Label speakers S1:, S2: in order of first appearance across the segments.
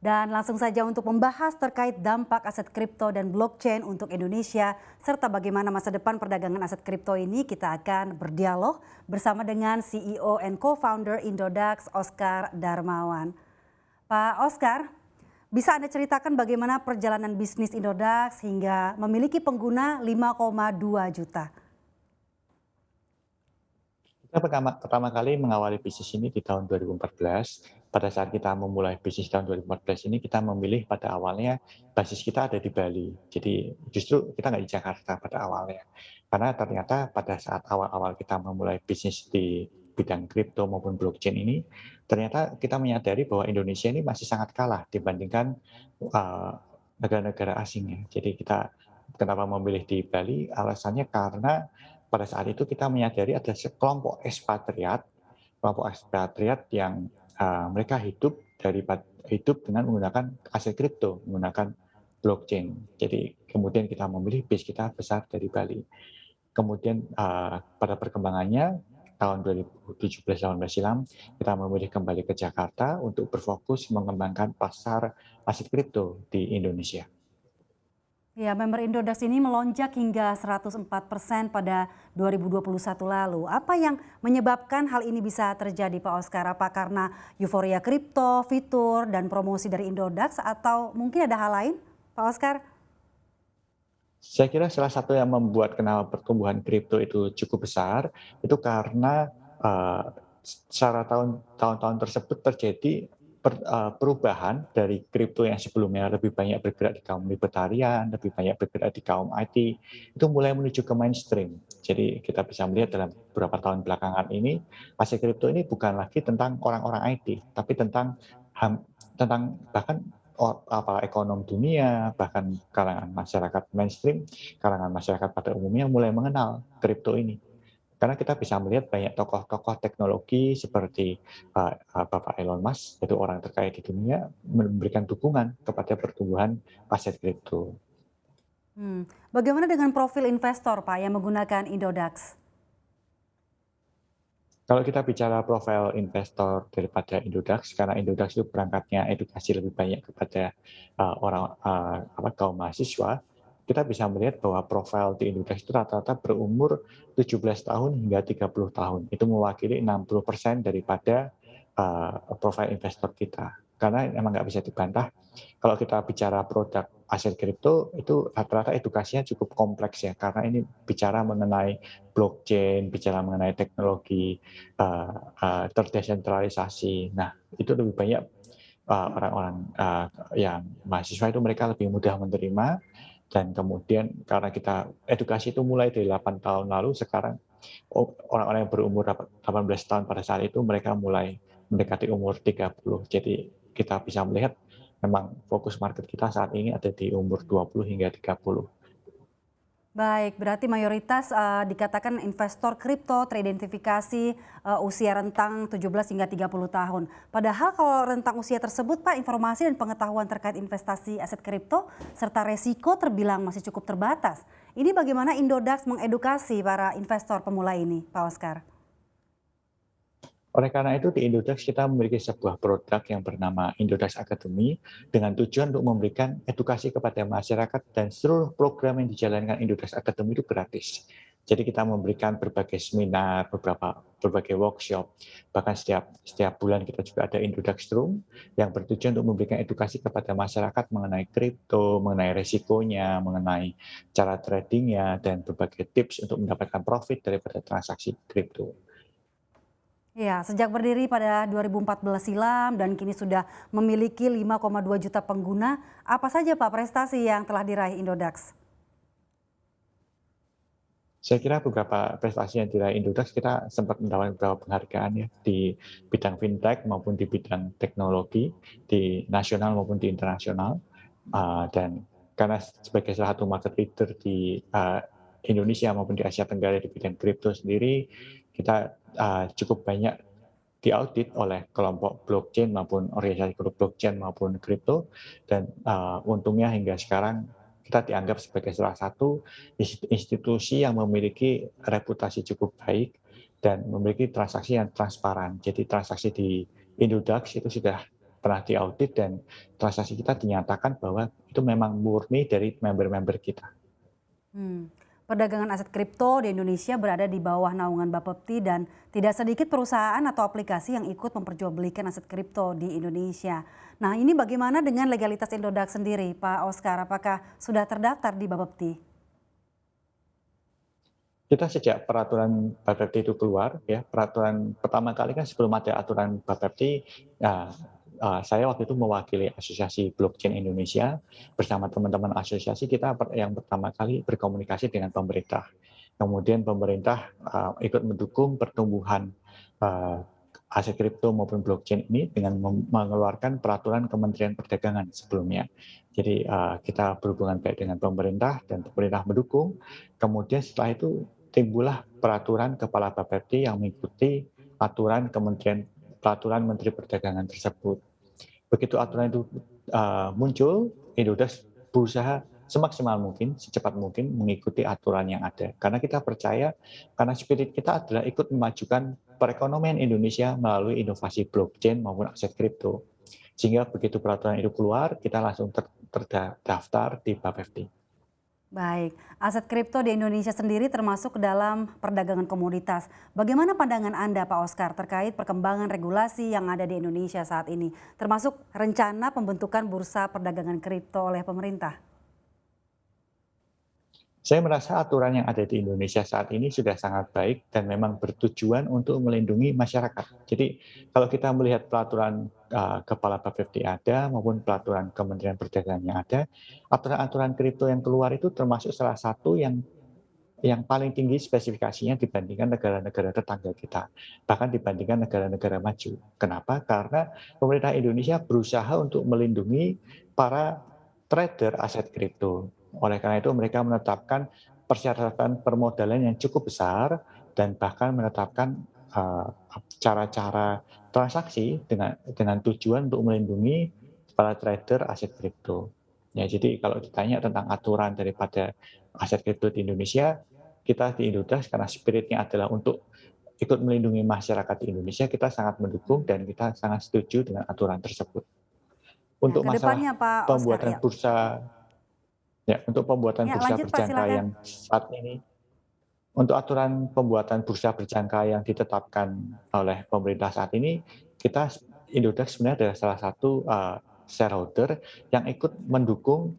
S1: Dan langsung saja untuk membahas terkait dampak aset kripto dan blockchain untuk Indonesia, serta bagaimana masa depan perdagangan aset kripto ini, kita akan berdialog bersama dengan CEO and Co-founder Indodax, Oscar Darmawan. Pak Oscar, bisa Anda ceritakan bagaimana perjalanan bisnis Indodax hingga memiliki pengguna 5,2 juta?
S2: Kita pertama kali mengawali bisnis ini di tahun 2014. Pada saat kita memulai bisnis tahun 2014 ini, kita memilih pada awalnya basis kita ada di Bali. Jadi justru kita nggak di Jakarta pada awalnya. Karena ternyata pada saat awal-awal kita memulai bisnis di bidang kripto maupun blockchain ini, ternyata kita menyadari bahwa Indonesia ini masih sangat kalah dibandingkan negara-negara asingnya. Jadi kita kenapa memilih di Bali? Alasannya karena pada saat itu kita menyadari ada kelompok ekspatriat yang mereka hidup dengan menggunakan aset kripto, menggunakan blockchain. Jadi kemudian kita memilih base kita besar dari Bali. Kemudian pada perkembangannya tahun 2017-18 silam kita memilih kembali ke Jakarta untuk berfokus mengembangkan pasar aset kripto di Indonesia.
S1: Ya, member Indodax ini melonjak hingga 104% pada 2021 lalu. Apa yang menyebabkan hal ini bisa terjadi, Pak Oscar? Apa karena euforia kripto, fitur, dan promosi dari Indodax, atau mungkin ada hal lain, Pak Oscar?
S2: Saya kira salah satu yang membuat kenapa pertumbuhan kripto itu cukup besar itu karena uh, secara tahun-tahun tersebut terjadi perubahan dari kripto yang sebelumnya lebih banyak bergerak di kaum libertarian, lebih banyak bergerak di kaum IT, itu mulai menuju ke mainstream. Jadi kita bisa melihat dalam beberapa tahun belakangan ini, aset kripto ini bukan lagi tentang orang-orang IT, tapi tentang bahkan ekonom dunia, bahkan kalangan masyarakat mainstream, kalangan masyarakat pada umumnya mulai mengenal kripto ini. Karena kita bisa melihat banyak tokoh-tokoh teknologi seperti Bapak Elon Musk, itu orang terkaya di dunia, memberikan dukungan kepada pertumbuhan aset kripto.
S1: Bagaimana dengan profil investor, Pak, yang menggunakan Indodax?
S2: Kalau kita bicara profil investor daripada Indodax, karena Indodax itu berangkatnya edukasi lebih banyak kepada kaum mahasiswa, kita bisa melihat bahwa profil di Indodax itu rata-rata berumur 17 tahun hingga 30 tahun. Itu mewakili 60% daripada profil investor kita. Karena memang nggak bisa dibantah, kalau kita bicara produk aset kripto, itu rata-rata edukasinya cukup kompleks ya, karena ini bicara mengenai blockchain, bicara mengenai teknologi terdesentralisasi. Nah, itu lebih banyak orang-orang yang mahasiswa itu mereka lebih mudah menerima, dan kemudian karena kita edukasi itu mulai dari 8 tahun lalu, sekarang orang-orang yang berumur 18 tahun pada saat itu mereka mulai mendekati umur 30. Jadi kita bisa melihat memang fokus market kita saat ini ada di umur 20 hingga 30.
S1: Baik, berarti mayoritas dikatakan investor kripto teridentifikasi usia rentang 17 hingga 30 tahun. Padahal kalau rentang usia tersebut, Pak, informasi dan pengetahuan terkait investasi aset kripto serta resiko terbilang masih cukup terbatas. Ini bagaimana Indodax mengedukasi para investor pemula ini, Pak Oscar?
S2: Oleh karena itu di Indodax kita memiliki sebuah produk yang bernama Indodax Academy dengan tujuan untuk memberikan edukasi kepada masyarakat, dan seluruh program yang dijalankan Indodax Academy itu gratis. Jadi kita memberikan berbagai seminar, berbagai workshop, bahkan setiap bulan kita juga ada Indodax Room yang bertujuan untuk memberikan edukasi kepada masyarakat mengenai kripto, mengenai resikonya, mengenai cara tradingnya, dan berbagai tips untuk mendapatkan profit daripada transaksi kripto.
S1: Ya, sejak berdiri pada 2014 silam dan kini sudah memiliki 5,2 juta pengguna, apa saja, Pak, prestasi yang telah diraih Indodax?
S2: Saya kira beberapa prestasi yang diraih Indodax, kita sempat mendapatkan beberapa penghargaan ya di bidang fintech maupun di bidang teknologi, di nasional maupun di internasional. Dan karena sebagai salah satu market leader di Indonesia maupun di Asia Tenggara di bidang kripto sendiri, kita cukup banyak diaudit oleh kelompok blockchain maupun organisasi grup blockchain maupun kripto, dan untungnya hingga sekarang kita dianggap sebagai salah satu institusi yang memiliki reputasi cukup baik dan memiliki transaksi yang transparan. Jadi transaksi di Indodax itu sudah pernah diaudit dan transaksi kita dinyatakan bahwa itu memang murni dari member-member kita.
S1: Perdagangan aset kripto di Indonesia berada di bawah naungan Bapepti dan tidak sedikit perusahaan atau aplikasi yang ikut memperjualbelikan aset kripto di Indonesia. Nah, ini bagaimana dengan legalitas Indodax sendiri, Pak Oscar? Apakah sudah terdaftar di Bapepti?
S2: Kita sejak peraturan Bapepti itu keluar, ya peraturan pertama kali kan sebelum ada aturan Bapepti, saya waktu itu mewakili Asosiasi Blockchain Indonesia bersama teman-teman asosiasi kita yang pertama kali berkomunikasi dengan pemerintah. Kemudian pemerintah ikut mendukung pertumbuhan aset kripto maupun blockchain ini dengan mengeluarkan peraturan Kementerian Perdagangan sebelumnya. Jadi kita berhubungan baik dengan pemerintah dan pemerintah mendukung. Kemudian setelah itu timbullah peraturan Kepala Bapepti yang mengikuti peraturan Menteri Perdagangan tersebut. Begitu aturan itu muncul, Indodax berusaha semaksimal mungkin, secepat mungkin mengikuti aturan yang ada. Karena kita percaya, karena spirit kita adalah ikut memajukan perekonomian Indonesia melalui inovasi blockchain maupun aset kripto. Sehingga begitu peraturan itu keluar, kita langsung terdaftar di Bapepti.
S1: Baik, aset kripto di Indonesia sendiri termasuk ke dalam perdagangan komoditas. Bagaimana pandangan Anda, Pak Oscar, terkait perkembangan regulasi yang ada di Indonesia saat ini, termasuk rencana pembentukan bursa perdagangan kripto oleh pemerintah?
S2: Saya merasa aturan yang ada di Indonesia saat ini sudah sangat baik dan memang bertujuan untuk melindungi masyarakat. Jadi kalau kita melihat peraturan Kepala Bapepti ada maupun peraturan Kementerian Perdagangan yang ada, aturan-aturan kripto yang keluar itu termasuk salah satu yang paling tinggi spesifikasinya dibandingkan negara-negara tetangga kita, bahkan dibandingkan negara-negara maju. Kenapa? Karena pemerintah Indonesia berusaha untuk melindungi para trader aset kripto. Oleh karena itu mereka menetapkan persyaratan permodalan yang cukup besar dan bahkan menetapkan cara-cara transaksi dengan tujuan untuk melindungi para trader aset kripto. Ya, jadi kalau ditanya tentang aturan daripada aset kripto di Indonesia, kita di Indodax karena spiritnya adalah untuk ikut melindungi masyarakat di Indonesia, kita sangat mendukung dan kita sangat setuju dengan aturan tersebut.
S1: Ya,
S2: Untuk
S1: ke
S2: masalah
S1: depannya Pak Oscar,
S2: pembuatan
S1: ya.
S2: bursa untuk pembuatan
S1: Ya,
S2: bursa
S1: lanjut Pak,
S2: berjangka
S1: silakan.
S2: yang saat ini, untuk aturan pembuatan bursa berjangka yang ditetapkan oleh pemerintah saat ini, kita Indodax sebenarnya adalah salah satu shareholder yang ikut mendukung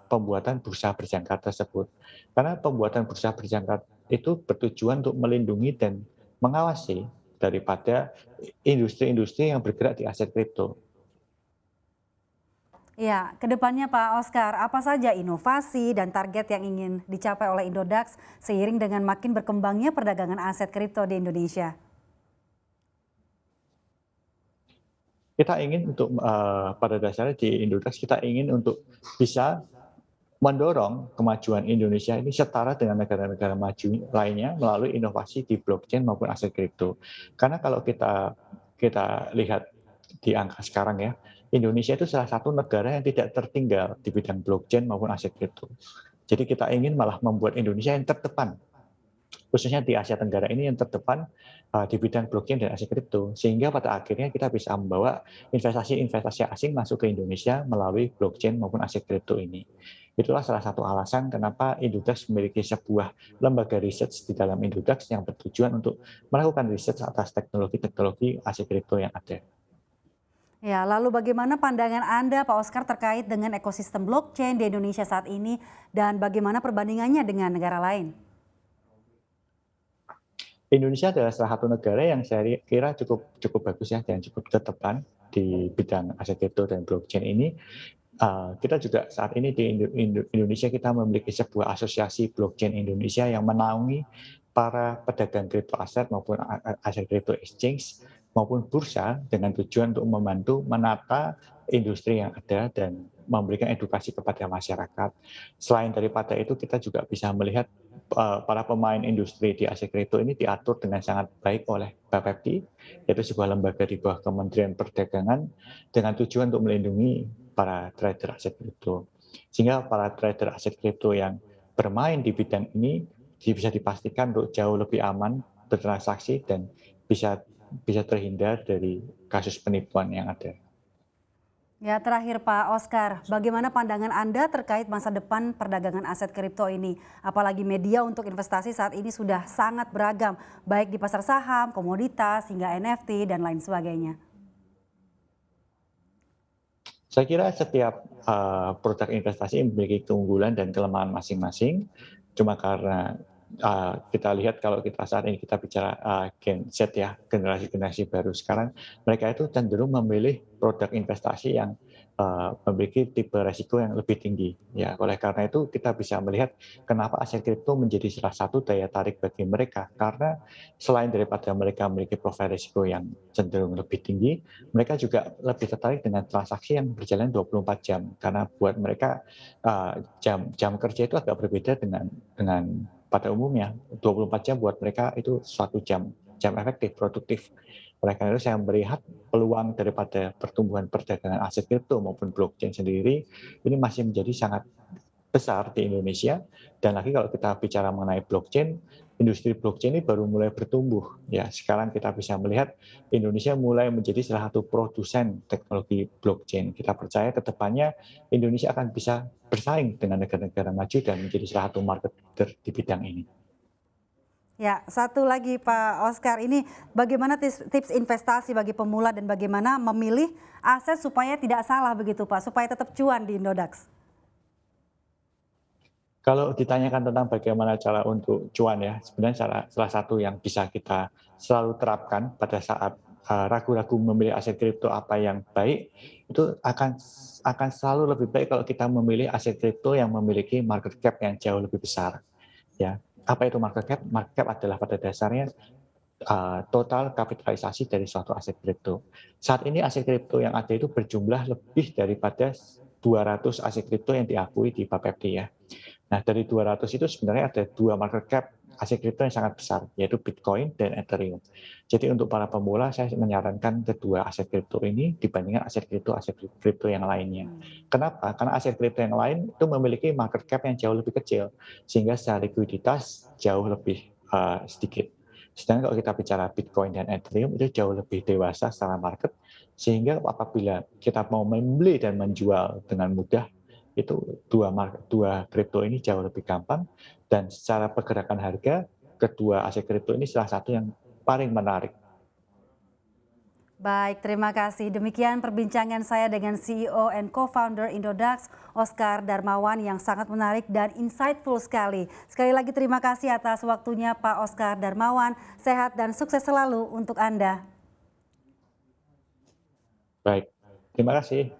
S2: pembuatan bursa berjangka tersebut. Karena pembuatan bursa berjangka itu bertujuan untuk melindungi dan mengawasi daripada industri-industri yang bergerak di aset kripto.
S1: Ya, ke depannya Pak Oscar, apa saja inovasi dan target yang ingin dicapai oleh Indodax seiring dengan makin berkembangnya perdagangan aset kripto di Indonesia?
S2: Kita ingin untuk pada dasarnya di Indodax kita ingin untuk bisa mendorong kemajuan Indonesia ini setara dengan negara-negara maju lainnya melalui inovasi di blockchain maupun aset kripto. Karena kalau kita lihat di angka sekarang ya, Indonesia itu salah satu negara yang tidak tertinggal di bidang blockchain maupun aset kripto. Jadi kita ingin malah membuat Indonesia yang terdepan, khususnya di Asia Tenggara ini yang terdepan di bidang blockchain dan aset kripto, sehingga pada akhirnya kita bisa membawa investasi-investasi asing masuk ke Indonesia melalui blockchain maupun aset kripto ini. Itulah salah satu alasan kenapa Indodax memiliki sebuah lembaga riset di dalam Indodax yang bertujuan untuk melakukan riset atas teknologi-teknologi aset kripto yang ada.
S1: Ya, lalu bagaimana pandangan Anda Pak Oscar terkait dengan ekosistem blockchain di Indonesia saat ini dan bagaimana perbandingannya dengan negara lain?
S2: Indonesia adalah salah satu negara yang saya kira cukup bagus ya dan cukup terdepan di bidang aset kripto dan blockchain ini. Kita juga saat ini di Indonesia kita memiliki sebuah asosiasi blockchain Indonesia yang menaungi para pedagang kripto aset maupun aset kripto exchange maupun bursa dengan tujuan untuk membantu menata industri yang ada dan memberikan edukasi kepada masyarakat. Selain daripada itu kita juga bisa melihat para pemain industri di aset kripto ini diatur dengan sangat baik oleh Bapepti, yaitu sebuah lembaga di bawah Kementerian Perdagangan dengan tujuan untuk melindungi para trader aset kripto. Sehingga para trader aset kripto yang bermain di bidang ini bisa dipastikan untuk jauh lebih aman bertransaksi dan bisa terhindar dari kasus penipuan yang ada.
S1: Ya, terakhir Pak Oscar, bagaimana pandangan Anda terkait masa depan perdagangan aset kripto ini? Apalagi media untuk investasi saat ini sudah sangat beragam, baik di pasar saham, komoditas, hingga NFT, dan lain sebagainya.
S2: Saya kira setiap produk investasi memiliki keunggulan dan kelemahan masing-masing. Cuma karena kita lihat kalau kita saat ini kita bicara Gen Z ya, generasi-generasi baru sekarang, mereka itu cenderung memilih produk investasi yang memiliki tipe resiko yang lebih tinggi. Ya, oleh karena itu kita bisa melihat kenapa aset kripto menjadi salah satu daya tarik bagi mereka. Karena selain daripada mereka memiliki profil risiko yang cenderung lebih tinggi, mereka juga lebih tertarik dengan transaksi yang berjalan 24 jam. Karena buat mereka jam kerja itu agak berbeda dengan pada umumnya. 24 jam buat mereka itu suatu jam efektif, produktif. Oleh karena itu saya melihat peluang daripada pertumbuhan perdagangan aset kripto maupun blockchain sendiri ini masih menjadi sangat besar di Indonesia. Dan lagi kalau kita bicara mengenai blockchain, industri blockchain ini baru mulai bertumbuh. Ya, sekarang kita bisa melihat Indonesia mulai menjadi salah satu produsen teknologi blockchain. Kita percaya ke depannya Indonesia akan bisa bersaing dengan negara-negara maju dan menjadi salah satu market leader di bidang ini.
S1: Ya, satu lagi Pak Oscar, ini bagaimana tips investasi bagi pemula dan bagaimana memilih aset supaya tidak salah begitu Pak, supaya tetap cuan di Indodax?
S2: Kalau ditanyakan tentang bagaimana cara untuk cuan ya, sebenarnya salah satu yang bisa kita selalu terapkan pada saat ragu-ragu memilih aset kripto apa yang baik, itu akan selalu lebih baik kalau kita memilih aset kripto yang memiliki market cap yang jauh lebih besar. Ya, apa itu market cap? Market cap adalah pada dasarnya total kapitalisasi dari suatu aset kripto. Saat ini aset kripto yang ada itu berjumlah lebih daripada 200 aset kripto yang diakui di Bapepti ya. Nah, dari 200 itu sebenarnya ada dua market cap aset kripto yang sangat besar, yaitu Bitcoin dan Ethereum. Jadi untuk para pemula, saya menyarankan kedua aset kripto ini dibandingkan aset kripto yang lainnya. Kenapa? Karena aset kripto yang lain itu memiliki market cap yang jauh lebih kecil, sehingga secara likuiditas jauh lebih sedikit. Sedangkan kalau kita bicara Bitcoin dan Ethereum itu jauh lebih dewasa secara market, sehingga apabila kita mau membeli dan menjual dengan mudah, itu dua kripto ini jauh lebih gampang, dan secara pergerakan harga kedua aset kripto ini salah satu yang paling menarik.
S1: Baik, terima kasih. Demikian perbincangan saya dengan CEO and Co-founder Indodax, Oscar Darmawan, yang sangat menarik dan insightful sekali. Sekali lagi terima kasih atas waktunya Pak Oscar Darmawan. Sehat dan sukses selalu untuk Anda.
S2: Baik, terima kasih.